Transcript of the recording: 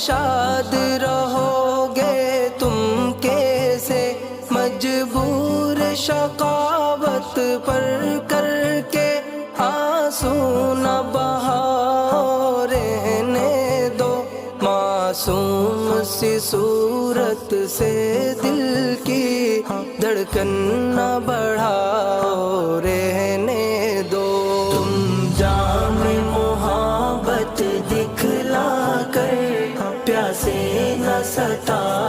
شاد رہو گے تم کیسے مجبور شقاوت پر کر کے آنسو نہ بہاؤ رہنے دو معصوم سی صورت سے دل کی دھڑکن نہ بڑھاؤ رہنے دو تم جام محبت دکھلا کر پیاسے نہ ستا